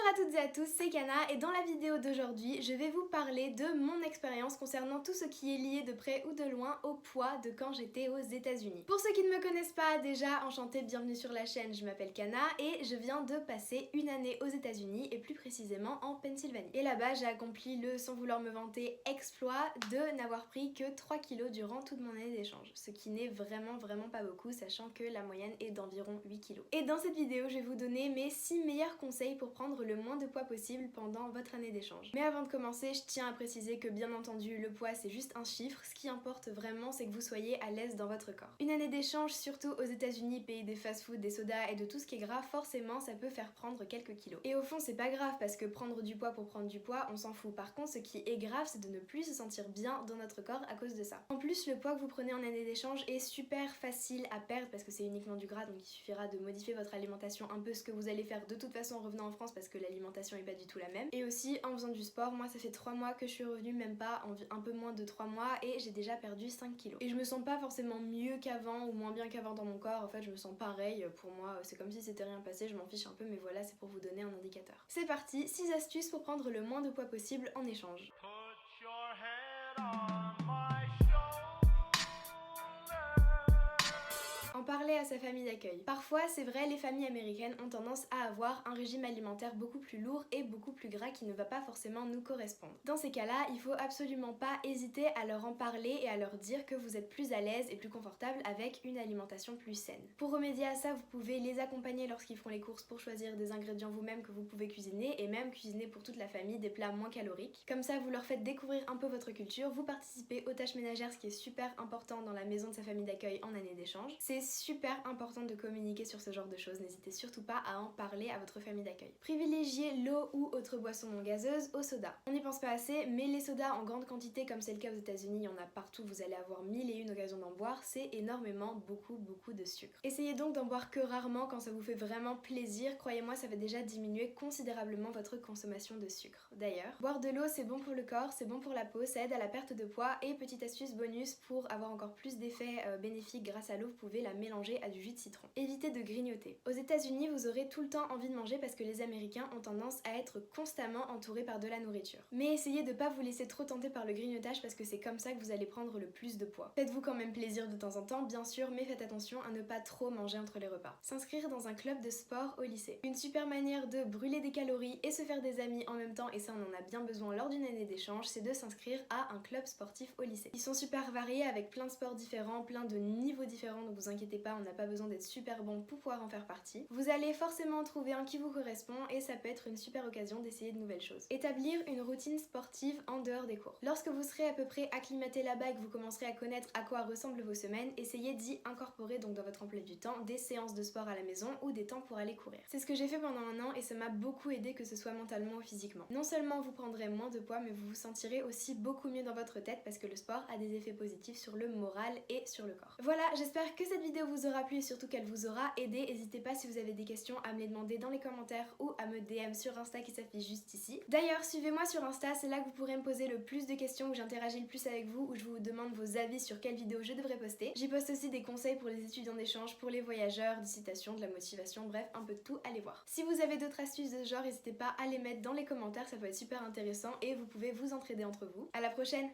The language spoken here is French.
à toutes et à tous, c'est Kana et dans la vidéo d'aujourd'hui, je vais vous parler de mon expérience concernant tout ce qui est lié de près ou de loin au poids de quand j'étais aux États-Unis. Pour ceux qui ne me connaissent pas, déjà, enchantée, bienvenue sur la chaîne, je m'appelle Kana et je viens de passer une année aux États-Unis et plus précisément en Pennsylvanie. Et là-bas, j'ai accompli le, sans vouloir me vanter, exploit de n'avoir pris que 3 kilos durant toute mon année d'échange, ce qui n'est vraiment pas beaucoup, sachant que la moyenne est d'environ 8 kilos. Et dans cette vidéo, je vais vous donner mes 6 meilleurs conseils pour prendre le moins de poids possible pendant votre année d'échange. Mais avant de commencer, je tiens à préciser que bien entendu, le poids c'est juste un chiffre, ce qui importe vraiment c'est que vous soyez à l'aise dans votre corps. Une année d'échange, surtout aux États-Unis, pays des fast-foods, des sodas et de tout ce qui est gras, forcément ça peut faire prendre quelques kilos. Et au fond c'est pas grave parce que prendre du poids pour prendre du poids, on s'en fout. Par contre, ce qui est grave c'est de ne plus se sentir bien dans notre corps à cause de ça. En plus, le poids que vous prenez en année d'échange est super facile à perdre parce que c'est uniquement du gras, donc il suffira de modifier votre alimentation un peu, ce que vous allez faire de toute façon en revenant en France parce que l'alimentation est pas du tout la même. Et aussi en faisant du sport, moi ça fait 3 mois que je suis revenue, même pas, un peu moins de 3 mois, et j'ai déjà perdu 5 kilos. Et je me sens pas forcément mieux qu'avant ou moins bien qu'avant dans mon corps, en fait je me sens pareil. Pour moi c'est comme si c'était rien passé, je m'en fiche un peu, mais voilà, c'est pour vous donner un indicateur. C'est parti, 6 astuces pour prendre le moins de poids possible en échange. Put your head on my En parler à sa famille d'accueil. Parfois, c'est vrai, les familles américaines ont tendance à avoir un régime alimentaire beaucoup plus lourd et beaucoup plus gras qui ne va pas forcément nous correspondre. Dans ces cas-là, il faut absolument pas hésiter à leur en parler et à leur dire que vous êtes plus à l'aise et plus confortable avec une alimentation plus saine. Pour remédier à ça, vous pouvez les accompagner lorsqu'ils font les courses pour choisir des ingrédients vous-même que vous pouvez cuisiner et même cuisiner pour toute la famille des plats moins caloriques. Comme ça, vous leur faites découvrir un peu votre culture, vous participez aux tâches ménagères, ce qui est super important dans la maison de sa famille d'accueil en année d'échange. C'est super important de communiquer sur ce genre de choses, n'hésitez surtout pas à en parler à votre famille d'accueil. Privilégiez l'eau ou autre boisson non gazeuse au soda. On n'y pense pas assez, mais les sodas en grande quantité, comme c'est le cas aux États-Unis, il y en a partout, vous allez avoir 1001 occasions d'en boire, c'est énormément, beaucoup de sucre. Essayez donc d'en boire que rarement quand ça vous fait vraiment plaisir, croyez-moi, ça va déjà diminuer considérablement votre consommation de sucre. D'ailleurs, boire de l'eau c'est bon pour le corps, c'est bon pour la peau, ça aide à la perte de poids, et petite astuce bonus pour avoir encore plus d'effets bénéfiques grâce à l'eau, vous pouvez la mélanger à du jus de citron. Évitez de grignoter. Aux États-Unis, vous aurez tout le temps envie de manger parce que les Américains ont tendance à être constamment entourés par de la nourriture. Mais essayez de pas vous laisser trop tenter par le grignotage parce que c'est comme ça que vous allez prendre le plus de poids. Faites-vous quand même plaisir de temps en temps, bien sûr, mais faites attention à ne pas trop manger entre les repas. S'inscrire dans un club de sport au lycée. Une super manière de brûler des calories et se faire des amis en même temps, et ça on en a bien besoin lors d'une année d'échange, c'est de s'inscrire à un club sportif au lycée. Ils sont super variés avec plein de sports différents, plein de niveaux différents, donc vous inquiétez pas, on n'a pas besoin d'être super bon pour pouvoir en faire partie. Vous allez forcément trouver un qui vous correspond et ça peut être une super occasion d'essayer de nouvelles choses. Établir une routine sportive en dehors des cours. Lorsque vous serez à peu près acclimaté là-bas et que vous commencerez à connaître à quoi ressemblent vos semaines, essayez d'y incorporer donc dans votre emploi du temps des séances de sport à la maison ou des temps pour aller courir. C'est ce que j'ai fait pendant un an et ça m'a beaucoup aidé, que ce soit mentalement ou physiquement. Non seulement vous prendrez moins de poids, mais vous vous sentirez aussi beaucoup mieux dans votre tête parce que le sport a des effets positifs sur le moral et sur le corps. Voilà, j'espère que cette vidéo vous aura plu et surtout qu'elle vous aura aidé. N'hésitez pas, si vous avez des questions, à me les demander dans les commentaires ou à me DM sur Insta qui s'affiche juste ici. D'ailleurs, suivez-moi sur Insta, c'est là que vous pourrez me poser le plus de questions, où j'interagis le plus avec vous, où je vous demande vos avis sur quelle vidéo je devrais poster. J'y poste aussi des conseils pour les étudiants d'échange, pour les voyageurs, des citations, de la motivation, bref, un peu de tout, allez voir. Si vous avez d'autres astuces de ce genre, n'hésitez pas à les mettre dans les commentaires, ça peut être super intéressant et vous pouvez vous entraider entre vous. À la prochaine!